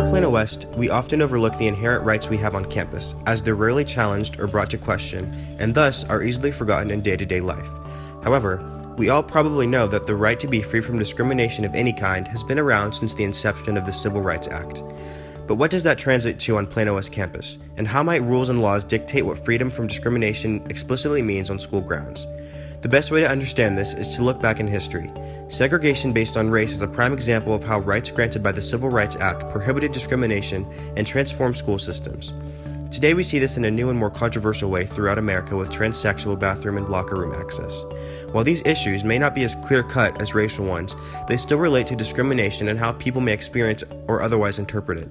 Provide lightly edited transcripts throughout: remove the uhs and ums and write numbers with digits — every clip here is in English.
at Plano West, we often overlook the inherent rights we have on campus, as they're rarely challenged or brought to question, and thus are easily forgotten in day-to-day life. However, we all probably know that the right to be free from discrimination of any kind has been around since the inception of the Civil Rights Act. But what does that translate to on Plano West campus, and how might rules and laws dictate what freedom from discrimination explicitly means on school grounds? The best way to understand this is to look back in history. Segregation based on race is a prime example of how rights granted by the Civil Rights Act prohibited discrimination and transformed school systems. Today we see this in a new and more controversial way throughout America with transsexual bathroom and locker room access. While these issues may not be as clear-cut as racial ones, they still relate to discrimination and how people may experience or otherwise interpret it.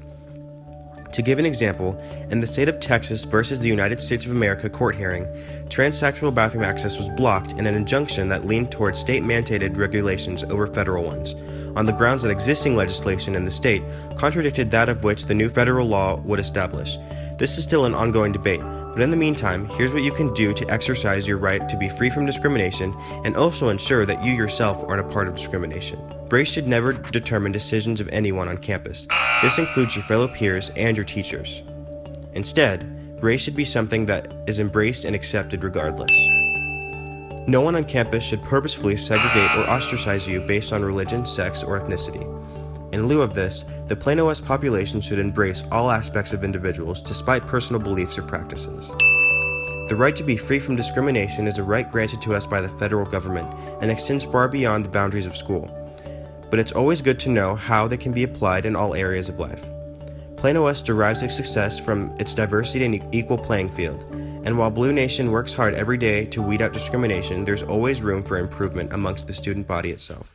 To give an example, in the state of Texas versus the United States of America court hearing, transsexual bathroom access was blocked in an injunction that leaned towards state-mandated regulations over federal ones, on the grounds that existing legislation in the state contradicted that of which the new federal law would establish. This is still an ongoing debate, but in the meantime, here's what you can do to exercise your right to be free from discrimination and also ensure that you yourself aren't a part of discrimination. Race should never determine decisions of anyone on campus. This includes your fellow peers and your teachers. Instead, race should be something that is embraced and accepted regardless. No one on campus should purposefully segregate or ostracize you based on religion, sex, or ethnicity. In lieu of this, the Plano West population should embrace all aspects of individuals despite personal beliefs or practices. The right to be free from discrimination is a right granted to us by the federal government and extends far beyond the boundaries of school. But it's always good to know how they can be applied in all areas of life. Plano West derives its success from its diversity and equal playing field, and while Blue Nation works hard every day to weed out discrimination, there's always room for improvement amongst the student body itself.